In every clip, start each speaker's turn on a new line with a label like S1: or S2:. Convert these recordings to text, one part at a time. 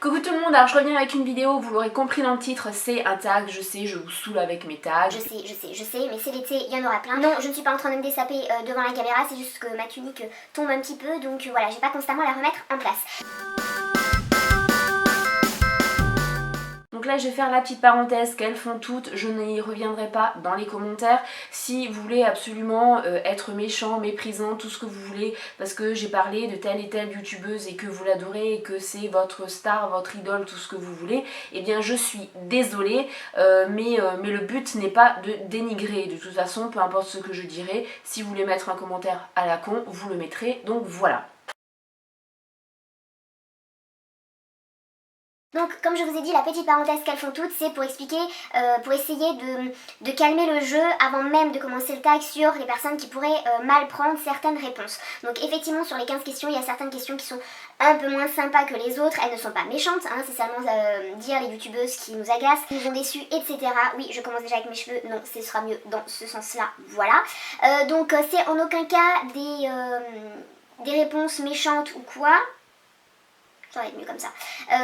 S1: Coucou tout le monde, alors je reviens avec une vidéo, vous l'aurez compris dans le titre, c'est un tag, je sais, je vous saoule avec mes tags.
S2: Je sais, mais c'est l'été, il y en aura plein. Non, je ne suis pas en train de me dessaper devant la caméra, c'est juste que ma tunique tombe un petit peu, donc voilà, j'ai pas constamment à la remettre en place.
S1: Donc là je vais faire la petite parenthèse qu'elles font toutes, je n'y reviendrai pas dans les commentaires. Si vous voulez absolument être méchant, méprisant, tout ce que vous voulez, parce que j'ai parlé de telle et telle youtubeuse et que vous l'adorez et que c'est votre star, votre idole, tout ce que vous voulez, eh bien je suis désolée, mais le but n'est pas de dénigrer. De toute façon, peu importe ce que je dirai, si vous voulez mettre un commentaire à la con, vous le mettrez, donc voilà.
S2: Donc comme je vous ai dit, la petite parenthèse qu'elles font toutes, c'est pour expliquer, pour essayer de calmer le jeu avant même de commencer le tag sur les personnes qui pourraient mal prendre certaines réponses. Donc effectivement sur les 15 questions, il y a certaines questions qui sont un peu moins sympas que les autres, elles ne sont pas méchantes, hein, c'est seulement dire les youtubeuses qui nous agacent, qui nous ont déçus, etc. Oui, je commence déjà avec mes cheveux, non, ce sera mieux dans ce sens-là, voilà. Donc c'est en aucun cas des réponses méchantes ou quoi. Ça va être mieux comme ça.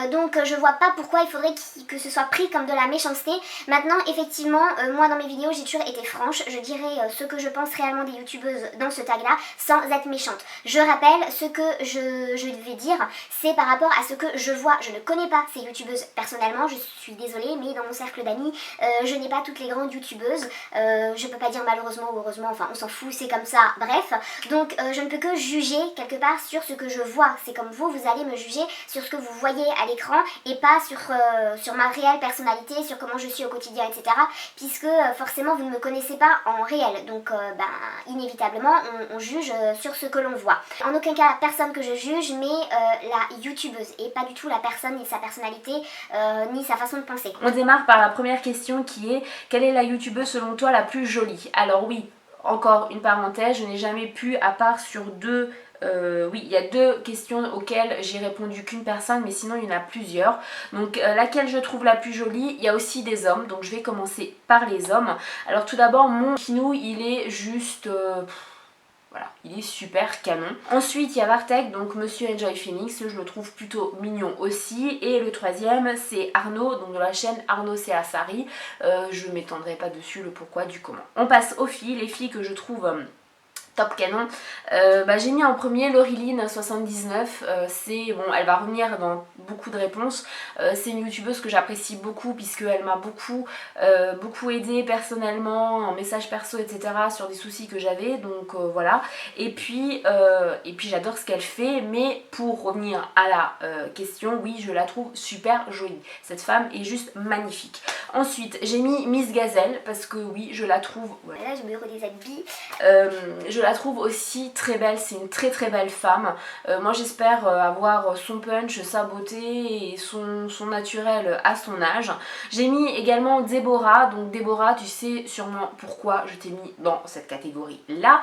S2: Donc je vois pas pourquoi il faudrait que ce soit pris comme de la méchanceté. Maintenant effectivement moi dans mes vidéos j'ai toujours été franche. Je dirais ce que je pense réellement des youtubeuses dans ce tag là sans être méchante. Je rappelle ce que je vais dire, c'est par rapport à ce que je vois. Je ne connais pas ces youtubeuses personnellement, je suis désolée, mais dans mon cercle d'amis je n'ai pas toutes les grandes youtubeuses. Je peux pas dire malheureusement ou heureusement, enfin on s'en fout, c'est comme ça, bref. Donc je ne peux que juger quelque part sur ce que je vois. C'est comme vous allez me juger sur ce que vous voyez à l'écran et pas sur ma réelle personnalité, sur comment je suis au quotidien, etc. Puisque forcément vous ne me connaissez pas en réel, donc inévitablement on juge sur ce que l'on voit. En aucun cas la personne que je juge, mais la youtubeuse, et pas du tout la personne, ni sa personnalité, ni sa façon de penser.
S1: On démarre par la première question qui est: quelle est la youtubeuse selon toi la plus jolie? Alors oui, encore une parenthèse, je n'ai jamais pu, à part sur deux... oui, il y a deux questions auxquelles j'ai répondu qu'une personne, mais sinon il y en a plusieurs. Donc laquelle je trouve la plus jolie? Il y a aussi des hommes, donc je vais commencer par les hommes. Alors tout d'abord, mon Kinou, il est juste... voilà, il est super canon. Ensuite, il y a Bartek, donc Monsieur Enjoy Phoenix, je le trouve plutôt mignon aussi. Et le troisième, c'est Arnaud, donc de la chaîne Arnaud Seasari. Je ne m'étendrai pas dessus le pourquoi du comment. On passe aux filles, les filles que je trouve... top canon. J'ai mis en premier Laureline79, c'est bon, elle va revenir dans beaucoup de réponses. C'est une youtubeuse que j'apprécie beaucoup puisqu'elle m'a beaucoup aidé personnellement en message perso, etc. sur des soucis que j'avais, donc voilà. Et puis j'adore ce qu'elle fait, mais pour revenir à la question, oui, je la trouve super jolie. Cette femme est juste magnifique. Ensuite, j'ai mis Miss Gazelle parce que oui, je la trouve...
S2: voilà. Là, je me redéshabille.
S1: Je la trouve aussi très belle, c'est une très très belle femme. Moi j'espère avoir son punch, sa beauté et son naturel à son âge. J'ai mis également Déborah, donc Déborah, tu sais sûrement pourquoi je t'ai mis dans cette catégorie là.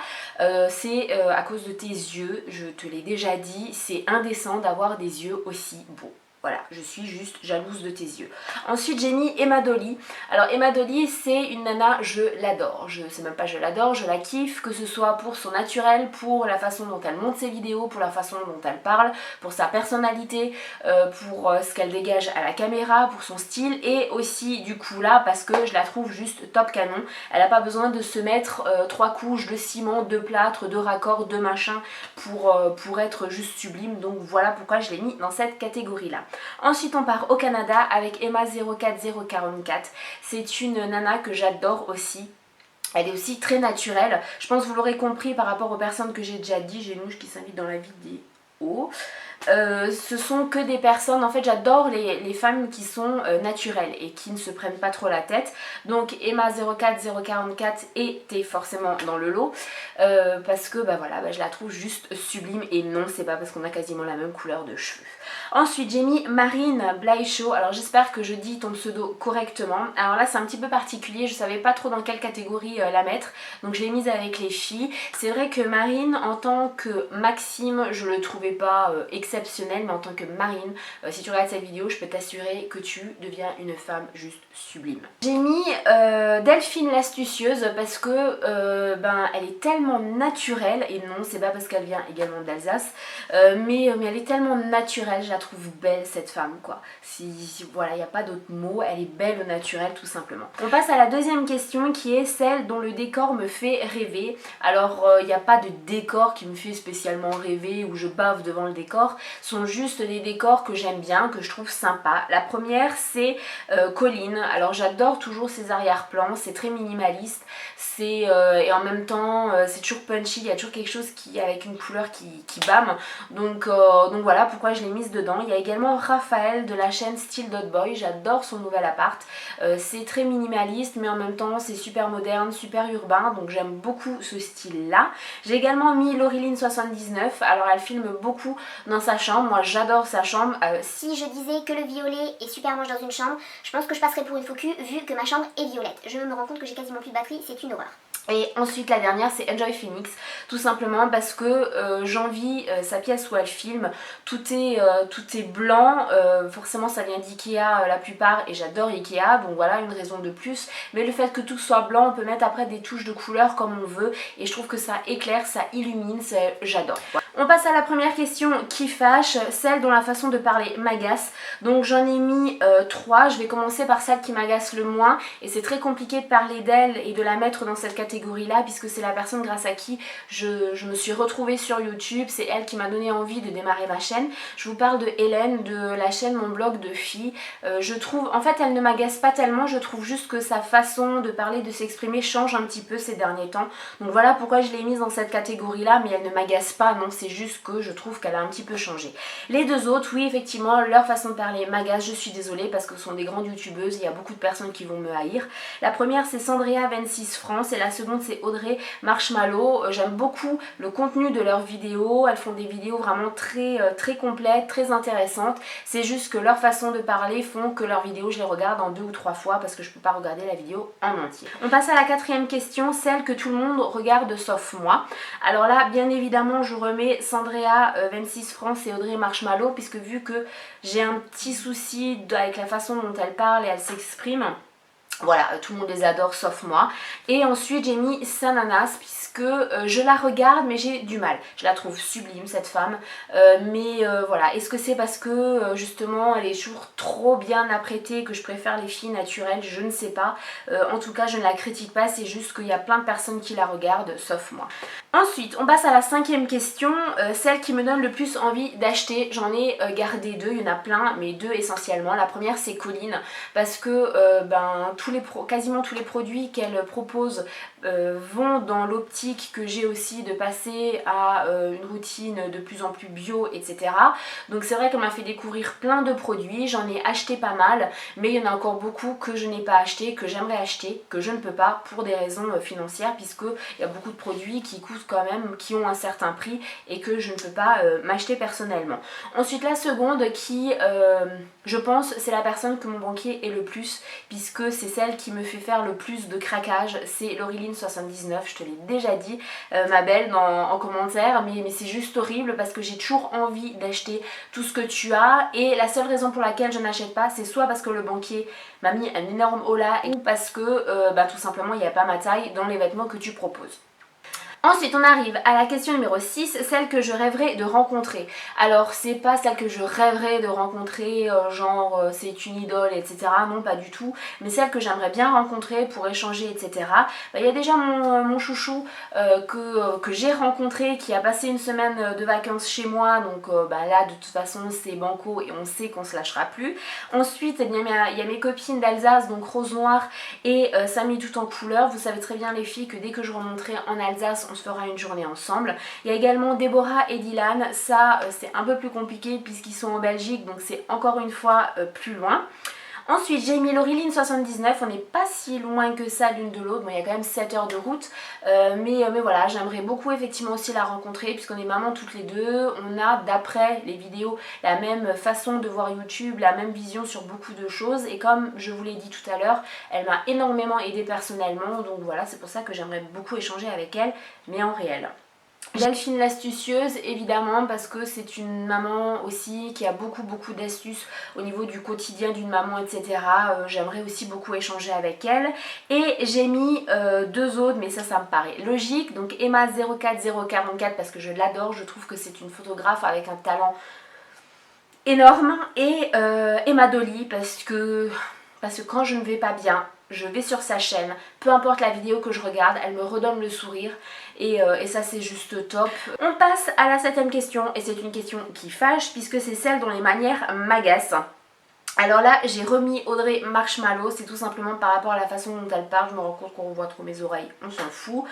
S1: C'est à cause de tes yeux, je te l'ai déjà dit, c'est indécent d'avoir des yeux aussi beaux. Voilà, je suis juste jalouse de tes yeux. Ensuite, j'ai mis Emma Dolly. Alors, Emma Dolly, c'est une nana, je l'adore. Je sais même pas, je l'adore, je la kiffe, que ce soit pour son naturel, pour la façon dont elle monte ses vidéos, pour la façon dont elle parle, pour sa personnalité, pour ce qu'elle dégage à la caméra, pour son style, et aussi, du coup, là, parce que je la trouve juste top canon. Elle n'a pas besoin de se mettre 3 couches de ciment, de plâtre, de raccord, de machin, pour être juste sublime. Donc, voilà pourquoi je l'ai mis dans cette catégorie-là. Ensuite on part au Canada avec Emma04044. C'est une nana que j'adore aussi. Elle est aussi très naturelle. Je pense que vous l'aurez compris par rapport aux personnes que j'ai déjà dit. J'ai une mouche qui s'invite dans la vidéo. Ce sont que des personnes, en fait j'adore les femmes qui sont naturelles et qui ne se prennent pas trop la tête. Donc Emma04044 était forcément dans le lot parce que voilà, je la trouve juste sublime. Et non, c'est pas parce qu'on a quasiment la même couleur de cheveux. Ensuite j'ai mis Marine Blaishaw. Alors j'espère que je dis ton pseudo correctement. Alors là c'est un petit peu particulier, je savais pas trop dans quelle catégorie la mettre, donc je l'ai mise avec les filles. C'est vrai que Marine en tant que Maxime, je le trouvais pas excellent. exceptionnelle, mais en tant que Marine, si tu regardes cette vidéo, je peux t'assurer que tu deviens une femme juste sublime. J'ai mis Delphine l'astucieuse parce que elle est tellement naturelle, et non, c'est pas parce qu'elle vient également d'Alsace, mais elle est tellement naturelle, je la trouve belle cette femme quoi. Voilà, il n'y a pas d'autre mot, elle est belle au naturel tout simplement. On passe à la deuxième question qui est celle dont le décor me fait rêver. Alors il n'y a pas de décor qui me fait spécialement rêver ou je bave devant le décor, ce sont juste des décors que j'aime bien, que je trouve sympa. La première c'est Colline. Alors j'adore toujours ses arrière-plans, c'est très minimaliste, et en même temps c'est toujours punchy, il y a toujours quelque chose avec une couleur qui bâme, donc voilà pourquoi je l'ai mise dedans. Il y a également Raphaël de la chaîne Style Dot Boy, j'adore son nouvel appart, c'est très minimaliste mais en même temps c'est super moderne, super urbain, donc j'aime beaucoup ce style là. J'ai également mis Laureline79, alors elle filme beaucoup dans sa chambre, moi j'adore sa chambre.
S2: Si je disais que le violet est super moche dans une chambre, je pense que je passerais pour une faux cul vu que ma chambre est violette. Je me rends compte que j'ai quasiment plus de batterie, c'est une horreur.
S1: Et ensuite la dernière c'est Enjoy Phoenix, tout simplement parce que j'envie sa pièce où elle filme, tout est blanc, forcément ça vient d'Ikea la plupart et j'adore Ikea, donc voilà une raison de plus, mais le fait que tout soit blanc, on peut mettre après des touches de couleur comme on veut et je trouve que ça éclaire, ça illumine, j'adore. On passe à la première question qui fâche, celle dont la façon de parler m'agace, donc j'en ai mis 3, je vais commencer par celle qui m'agace le moins et c'est très compliqué de parler d'elle et de la mettre dans cette catégorie là puisque c'est la personne grâce à qui je me suis retrouvée sur YouTube, c'est elle qui m'a donné envie de démarrer ma chaîne. Je vous parle de Hélène de la chaîne Mon Blog de Filles. Je trouve, en fait elle ne m'agace pas tellement, je trouve juste que sa façon de parler, de s'exprimer change un petit peu ces derniers temps, donc voilà pourquoi je l'ai mise dans cette catégorie là, mais elle ne m'agace pas, non, c'est juste que je trouve qu'elle a un petit peu changé. Les deux autres, oui effectivement leur façon de parler m'agace, je suis désolée parce que ce sont des grandes youtubeuses, il y a beaucoup de personnes qui vont me haïr. La première c'est Sandrea26 France et la seconde c'est Audrey Marshmallow. J'aime beaucoup le contenu de leurs vidéos, elles font des vidéos vraiment très complètes, très intéressantes, c'est juste que leur façon de parler font que leurs vidéos je les regarde en 2 ou 3 fois parce que je peux pas regarder la vidéo en entier. On passe à la quatrième question, celle que tout le monde regarde sauf moi. Alors là bien évidemment je remets Sandrea26 France et Audrey Marshmallow puisque vu que j'ai un petit souci avec la façon dont elle parle et elle s'exprime, voilà, tout le monde les adore sauf moi. Et ensuite j'ai mis Sananas puisque je la regarde mais j'ai du mal. Je la trouve sublime cette femme, mais voilà, est-ce que c'est parce que justement elle est toujours trop bien apprêtée que je préfère les filles naturelles? Je ne sais pas. En tout cas je ne la critique pas, c'est juste qu'il y a plein de personnes qui la regardent sauf moi. Ensuite on passe à la cinquième question, celle qui me donne le plus envie d'acheter. J'en ai gardé 2, il y en a plein mais 2 essentiellement. La première c'est Colline parce que quasiment tous les produits qu'elle propose vont dans l'optique que j'ai aussi de passer à une routine de plus en plus bio, etc. Donc c'est vrai qu'elle m'a fait découvrir plein de produits, j'en ai acheté pas mal, mais il y en a encore beaucoup que je n'ai pas acheté, que j'aimerais acheter, que je ne peux pas pour des raisons financières, puisque il y a beaucoup de produits qui coûtent quand même, qui ont un certain prix et que je ne peux pas m'acheter personnellement. Ensuite la seconde qui, je pense, c'est la personne que mon banquier est le plus, puisque c'est celle qui me fait faire le plus de craquage, c'est Laureline79, je te l'ai déjà dit ma belle en commentaire, mais c'est juste horrible parce que j'ai toujours envie d'acheter tout ce que tu as et la seule raison pour laquelle je n'achète pas c'est soit parce que le banquier m'a mis un énorme holà ou parce que tout simplement il n'y a pas ma taille dans les vêtements que tu proposes. Ensuite on arrive à la question numéro 6, celle que je rêverais de rencontrer. Alors c'est pas celle que je rêverais de rencontrer, genre c'est une idole etc, non pas du tout, mais celle que j'aimerais bien rencontrer pour échanger etc. Il y a déjà mon chouchou que j'ai rencontré qui a passé une semaine de vacances chez moi, donc là de toute façon c'est banco et on sait qu'on se lâchera plus. Ensuite il y a mes copines d'Alsace, donc Rose Noire et Samy tout en couleur. Vous savez très bien les filles que dès que je remonterai en Alsace on se fera une journée ensemble. Il y a également Déborah et Dylan, ça c'est un peu plus compliqué puisqu'ils sont en Belgique, donc c'est encore une fois plus loin. Ensuite j'ai mis Laureline79, on n'est pas si loin que ça l'une de l'autre, bon, il y a quand même 7 heures de route, mais voilà, j'aimerais beaucoup effectivement aussi la rencontrer puisqu'on est maman toutes les deux, on a d'après les vidéos la même façon de voir YouTube, la même vision sur beaucoup de choses et comme je vous l'ai dit tout à l'heure, elle m'a énormément aidée personnellement, donc voilà, c'est pour ça que j'aimerais beaucoup échanger avec elle, mais en réel. Delphine l'astucieuse, évidemment, parce que c'est une maman aussi qui a beaucoup d'astuces au niveau du quotidien d'une maman, etc. J'aimerais aussi beaucoup échanger avec elle. Et j'ai mis deux autres, mais ça me paraît logique. Donc Emma 04044 parce que je l'adore, je trouve que c'est une photographe avec un talent énorme. Et Emma Dolly parce que quand je ne vais pas bien, je vais sur sa chaîne, peu importe la vidéo que je regarde, elle me redonne le sourire et ça c'est juste top. On passe à la 7ème question et c'est une question qui fâche puisque c'est celle dont les manières m'agacent. Alors là, j'ai remis Audrey Marshmallow, c'est tout simplement par rapport à la façon dont elle parle. Je me rends compte qu'on voit trop mes oreilles, on s'en fout.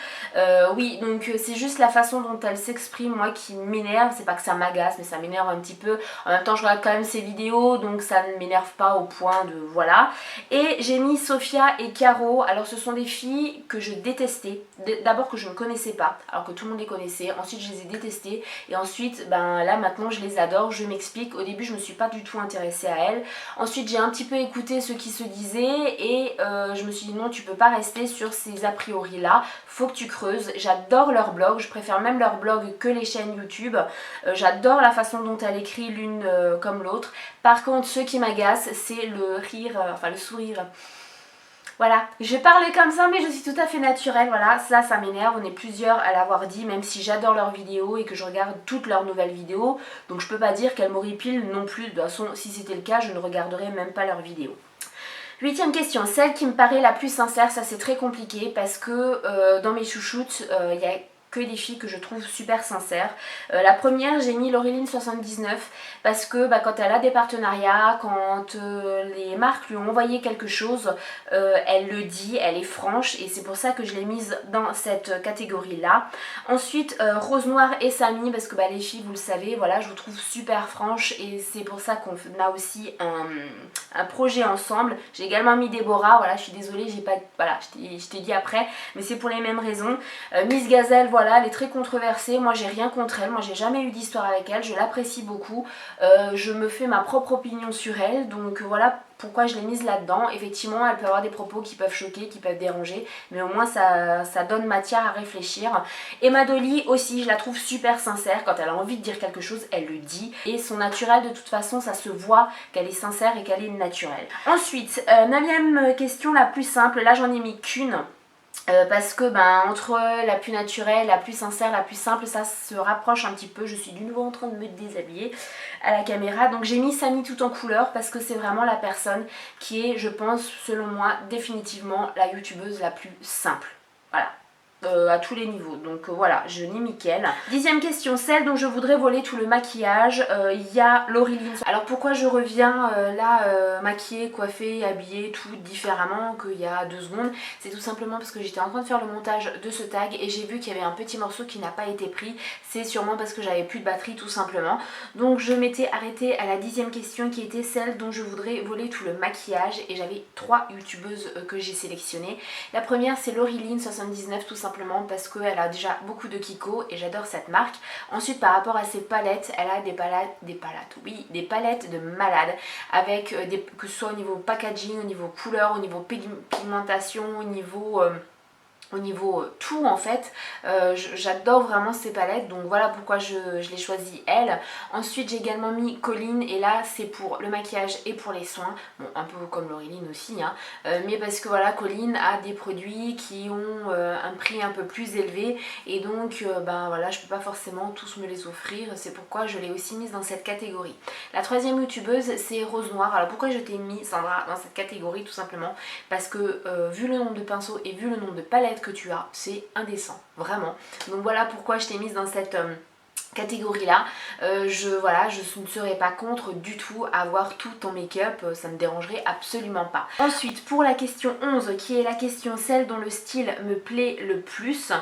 S1: Oui, donc c'est juste la façon dont elle s'exprime, moi, qui m'énerve. C'est pas que ça m'agace, mais ça m'énerve un petit peu. En même temps, je regarde quand même ses vidéos, donc ça ne m'énerve pas au point de... voilà. Et j'ai mis Sophia et Caro. Alors ce sont des filles que je détestais. D'abord que je ne connaissais pas, alors que tout le monde les connaissait. Ensuite, je les ai détestées. Et ensuite, ben là, maintenant, je les adore. Je m'explique. Au début, je me suis pas du tout intéressée à elles. Ensuite j'ai un petit peu écouté ce qui se disait et je me suis dit non, tu peux pas rester sur ces a priori là, faut que tu creuses. J'adore leur blog, je préfère même leur blog que les chaînes YouTube. J'adore la façon dont elle écrit l'une comme l'autre. Par contre ce qui m'agace c'est le rire, enfin le sourire. Voilà, je parlais comme ça mais je suis tout à fait naturelle, voilà, ça m'énerve, on est plusieurs à l'avoir dit, même si j'adore leurs vidéos et que je regarde toutes leurs nouvelles vidéos, donc je peux pas dire qu'elles m'horripilent non plus, de toute façon si c'était le cas je ne regarderais même pas leurs vidéos. 8ème question, celle qui me paraît la plus sincère, ça c'est très compliqué parce que dans mes chouchoutes, il y a que des filles que je trouve super sincères. La première, j'ai mis Laureline79 parce que quand elle a des partenariats, quand les marques lui ont envoyé quelque chose, elle le dit, elle est franche et c'est pour ça que je l'ai mise dans cette catégorie là. Ensuite, Rose Noire et Samy parce que les filles, vous le savez, voilà, je vous trouve super franches et c'est pour ça qu'on a aussi un projet ensemble. J'ai également mis Déborah, voilà, je suis désolée, j'ai pas, voilà, je t'ai dit après, mais c'est pour les mêmes raisons. Miss Gazelle, voilà, elle est très controversée, moi j'ai rien contre elle, moi j'ai jamais eu d'histoire avec elle, je l'apprécie beaucoup, je me fais ma propre opinion sur elle, donc voilà pourquoi je l'ai mise là-dedans. Effectivement, elle peut avoir des propos qui peuvent choquer, qui peuvent déranger, mais au moins ça donne matière à réfléchir. Emma Dolly aussi, je la trouve super sincère, quand elle a envie de dire quelque chose, elle le dit, et son naturel de toute façon, ça se voit qu'elle est sincère et qu'elle est naturelle. Ensuite, 9ème question la plus simple, là j'en ai mis qu'une. Parce que entre la plus naturelle, la plus sincère, la plus simple, ça se rapproche un petit peu. Je suis de nouveau en train de me déshabiller à la caméra. Donc j'ai mis Samy tout en couleur parce que c'est vraiment la personne qui est, je pense, selon moi, définitivement la youtubeuse la plus simple. Voilà. À tous les niveaux, donc voilà, je n'ai mis qu'elle. 10ème question, celle dont je voudrais voler tout le maquillage, il y a Laureline. Alors pourquoi je reviens là maquillée, coiffée, habillée, tout différemment qu'il y a 2 secondes, c'est tout simplement parce que j'étais en train de faire le montage de ce tag et j'ai vu qu'il y avait un petit morceau qui n'a pas été pris, c'est sûrement parce que j'avais plus de batterie tout simplement. Donc je m'étais arrêtée à la 10ème question qui était celle dont je voudrais voler tout le maquillage et j'avais 3 youtubeuses que j'ai sélectionnées. La première c'est Laureline79 tout simplement parce qu'elle a déjà beaucoup de Kiko et j'adore cette marque. Ensuite par rapport à ses palettes, elle a des palettes de malade avec que ce soit au niveau packaging, au niveau couleur, au niveau pigmentation, au niveau tout en fait. J'adore vraiment ces palettes, donc voilà pourquoi je l'ai choisi elle. Ensuite j'ai également mis Colline et là c'est pour le maquillage et pour les soins, bon un peu comme Laureline aussi hein, mais parce que voilà Colline a des produits qui ont un prix un peu plus élevé et donc voilà je peux pas forcément tous me les offrir, c'est pourquoi je l'ai aussi mise dans cette catégorie. La 3ème youtubeuse c'est Rose Noire. Alors pourquoi je t'ai mis Sandra dans cette catégorie? Tout simplement parce que vu le nombre de pinceaux et vu le nombre de palettes que tu as, c'est indécent, vraiment. Donc voilà pourquoi je t'ai mise dans cette catégorie là. Je ne serais pas contre du tout avoir tout ton make-up, ça me dérangerait absolument pas. Ensuite pour la question 11 qui est la question celle dont le style me plaît le plus,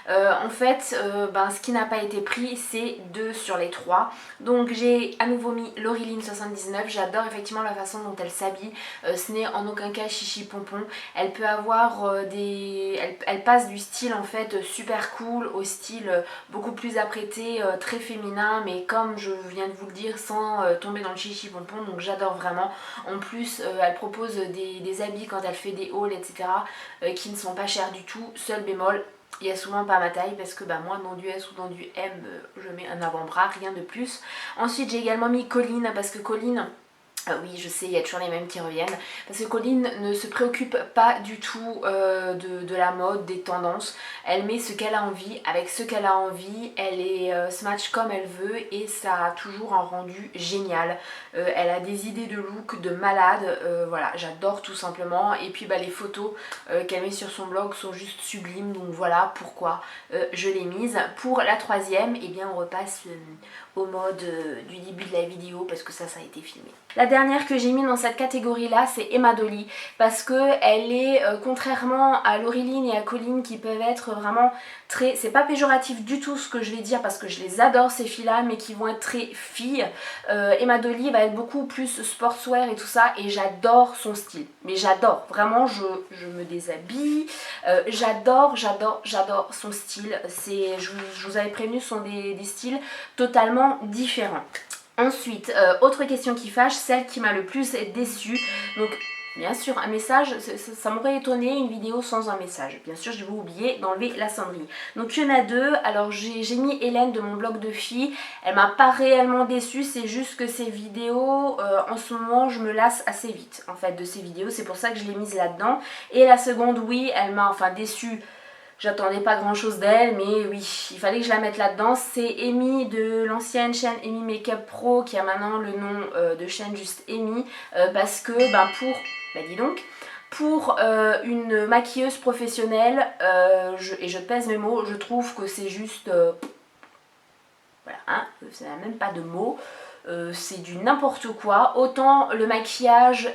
S1: en fait ce qui n'a pas été pris c'est 2 sur les 3. Donc j'ai à nouveau mis Laureline79, j'adore effectivement la façon dont elle s'habille, ce n'est en aucun cas chichi pompon, elle peut avoir elle passe du style en fait super cool au style beaucoup plus apprêté, très féminin, mais comme je viens de vous le dire sans tomber dans le chichi pompon, donc j'adore vraiment. En plus elle propose des habits quand elle fait des hauls etc qui ne sont pas chers du tout. Seul bémol, il y a souvent pas ma taille parce que bah, moi dans du S ou dans du M je mets un avant-bras, rien de plus. Ensuite j'ai également mis Colline parce que Colline, oui je sais il y a toujours les mêmes qui reviennent, parce que Colline ne se préoccupe pas du tout de la mode, des tendances. Elle met ce qu'elle a envie, avec ce qu'elle a envie, elle se match comme elle veut et ça a toujours un rendu génial. Elle a des idées de look de malade, voilà j'adore tout simplement. Et puis bah, les photos qu'elle met sur son blog sont juste sublimes, donc voilà pourquoi je l'ai mise. Pour la troisième, et bien on repasse au mode du début de la vidéo parce que ça a été filmé. La dernière que j'ai mis dans cette catégorie là c'est Emma Dolly parce que elle est contrairement à Laureline et à Colline qui peuvent être vraiment très, c'est pas péjoratif du tout ce que je vais dire parce que je les adore ces filles là mais qui vont être très filles. Emma Dolly va être beaucoup plus sportswear et tout ça et j'adore son style, mais j'adore vraiment, je me déshabille, j'adore son style. Je vous avais prévenu, ce sont des styles totalement différents. Ensuite, autre question qui fâche, celle qui m'a le plus déçue. Donc, bien sûr, un message, ça m'aurait étonné une vidéo sans un message. Bien sûr, je vais oublier d'enlever la sonnerie. Donc, il y en a deux. Alors, j'ai mis Hélène de mon blog de filles. Elle m'a pas réellement déçue, c'est juste que ces vidéos, en ce moment, je me lasse assez vite, en fait, de ces vidéos. C'est pour ça que je l'ai mise là-dedans. Et la seconde, oui, elle m'a enfin déçue. J'attendais pas grand chose d'elle, mais oui, il fallait que je la mette là-dedans. C'est Amy de l'ancienne chaîne Amy Makeup Pro, qui a maintenant le nom de chaîne juste Amy, parce que dis donc, pour une maquilleuse professionnelle, et je pèse mes mots, je trouve que c'est juste, voilà, hein, ça n'a même pas de mots. C'est du n'importe quoi. Autant le maquillage,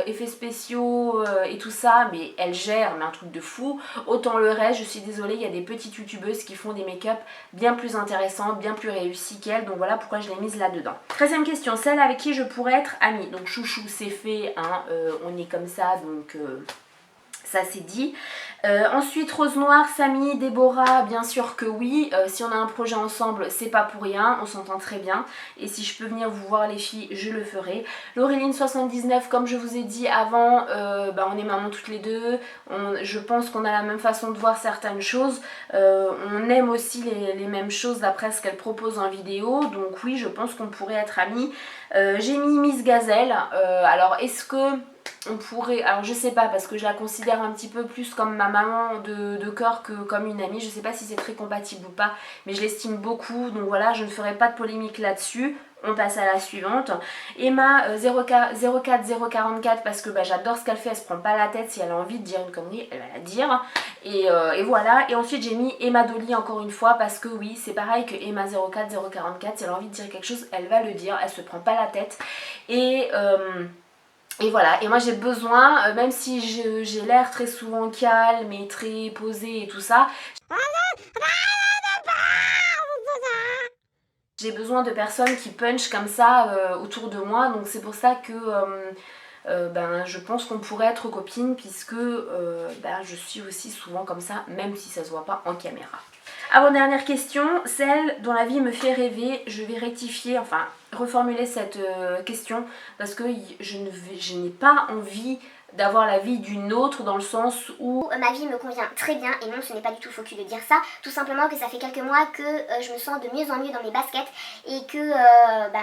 S1: effets spéciaux et tout ça, mais elle gère, mais un truc de fou. Autant le reste, je suis désolée, il y a des petites youtubeuses qui font des make-up bien plus intéressants, bien plus réussis qu'elle. Donc voilà pourquoi je l'ai mise là-dedans. 13e question, celle avec qui je pourrais être amie. Donc chouchou, c'est fait, hein, on est comme ça, donc ça c'est dit. Ensuite Rose Noire, Samy, Déborah, bien sûr que oui, si on a un projet ensemble c'est pas pour rien, on s'entend très bien et si je peux venir vous voir les filles je le ferai. Laureline 79, comme je vous ai dit avant, on est maman toutes les deux, je pense qu'on a la même façon de voir certaines choses, on aime aussi les mêmes choses d'après ce qu'elle propose en vidéo, donc oui je pense qu'on pourrait être amis. J'ai mis Miss Gazelle, alors est-ce que on pourrait, alors je sais pas parce que je la considère un petit peu plus comme ma maman de cœur que comme une amie, je sais pas si c'est très compatible ou pas, mais je l'estime beaucoup, donc voilà, je ne ferai pas de polémique là-dessus. On passe à la suivante. Emma 04044 parce que j'adore ce qu'elle fait, elle se prend pas la tête, si elle a envie de dire une connerie, elle va la dire. Et voilà, et ensuite j'ai mis Emma Dolly encore une fois parce que oui, c'est pareil que Emma 04044, si elle a envie de dire quelque chose, elle va le dire, elle se prend pas la tête. Et voilà, et moi j'ai besoin, même si j'ai l'air très souvent calme et très posée et tout ça, j'ai besoin de personnes qui punchent comme ça autour de moi, donc c'est pour ça que je pense qu'on pourrait être copines puisque je suis aussi souvent comme ça, même si ça se voit pas en caméra. Avant-dernière question, celle dont la vie me fait rêver, je vais rectifier, enfin reformuler cette question parce que je n'ai pas envie d'avoir la vie d'une autre dans le sens où
S2: ma vie me convient très bien et non ce n'est pas du tout faux cul de dire ça, tout simplement que ça fait quelques mois que je me sens de mieux en mieux dans mes baskets et que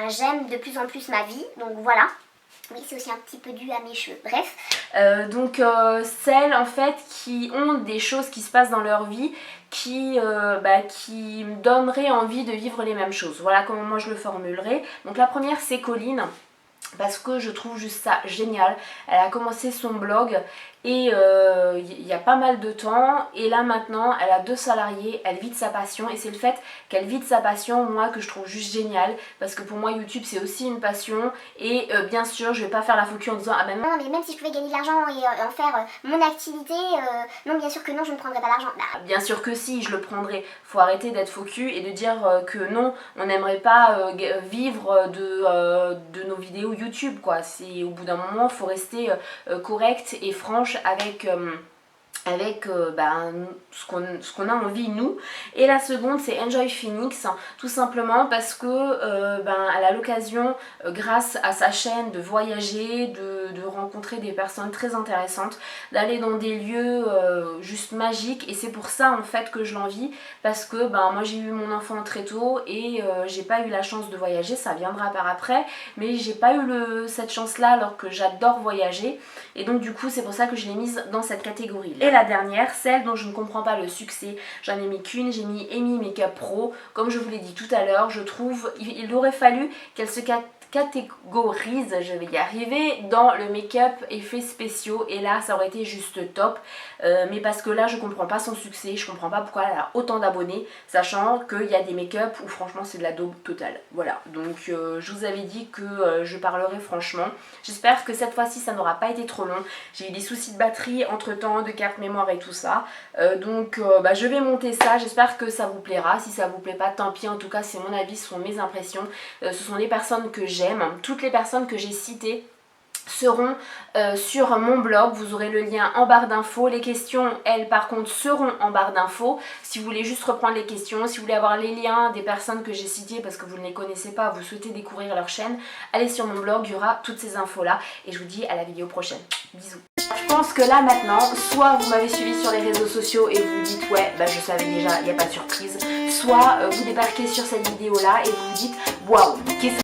S2: j'aime de plus en plus ma vie, donc voilà. Oui, c'est aussi un petit peu dû à mes cheveux, bref.
S1: Celles en fait qui ont des choses qui se passent dans leur vie qui me donneraient envie de vivre les mêmes choses. Voilà comment moi je le formulerai. Donc la première c'est Colline, parce que je trouve juste ça génial. Elle a commencé son blog et il y a pas mal de temps et là maintenant elle a 2 salariés, elle vit de sa passion et c'est le fait qu'elle vit de sa passion moi que je trouve juste génial parce que pour moi YouTube c'est aussi une passion et bien sûr je vais pas faire la focus en disant ah ben
S2: non mais même si je pouvais gagner de l'argent et en faire mon activité, non bien sûr que non je ne prendrais pas l'argent.
S1: Bien sûr que si, je le prendrai. Faut arrêter d'être focus et de dire que non, on n'aimerait pas vivre de nos vidéos YouTube quoi. Au bout d'un moment, faut rester correct et franche avec ce qu'on a envie nous. Et la seconde c'est Enjoy Phoenix, tout simplement parce que elle a l'occasion grâce à sa chaîne de voyager, de rencontrer des personnes très intéressantes, d'aller dans des lieux juste magiques, et c'est pour ça en fait que je l'envie, parce que moi j'ai eu mon enfant très tôt et j'ai pas eu la chance de voyager, ça viendra par après, mais j'ai pas eu cette chance là alors que j'adore voyager, et donc du coup c'est pour ça que je l'ai mise dans cette catégorie. Et la dernière, celle dont je ne comprends pas le succès, j'en ai mis qu'une, j'ai mis Amy Makeup Pro. Comme je vous l'ai dit tout à l'heure, je trouve il aurait fallu qu'elle se catégorise, je vais y arriver, dans le make-up effets spéciaux, et là ça aurait été juste top, mais parce que là je comprends pas son succès, je comprends pas pourquoi elle a autant d'abonnés, sachant qu'il y a des make-up où franchement c'est de la daube totale. Voilà, donc je vous avais dit que je parlerai franchement. J'espère que cette fois-ci ça n'aura pas été trop long. J'ai eu des soucis de batterie entre temps, de carte mémoire et tout ça, donc je vais monter ça, j'espère que ça vous plaira. Si ça vous plaît pas, tant pis, en tout cas c'est mon avis, ce sont mes impressions, ce sont les personnes que j'aime. Toutes les personnes que j'ai citées seront sur mon blog, vous aurez le lien en barre d'infos. Les questions, elles par contre seront en barre d'infos. Si vous voulez juste reprendre les questions, si vous voulez avoir les liens des personnes que j'ai citées parce que vous ne les connaissez pas, vous souhaitez découvrir leur chaîne, allez sur mon blog, il y aura toutes ces infos là, et je vous dis à la vidéo prochaine. Bisous. Je pense que là maintenant, soit vous m'avez suivi sur les réseaux sociaux et vous vous dites ouais je savais déjà, il n'y a pas de surprise, soit vous débarquez sur cette vidéo là et vous vous dites waouh, qu'est-ce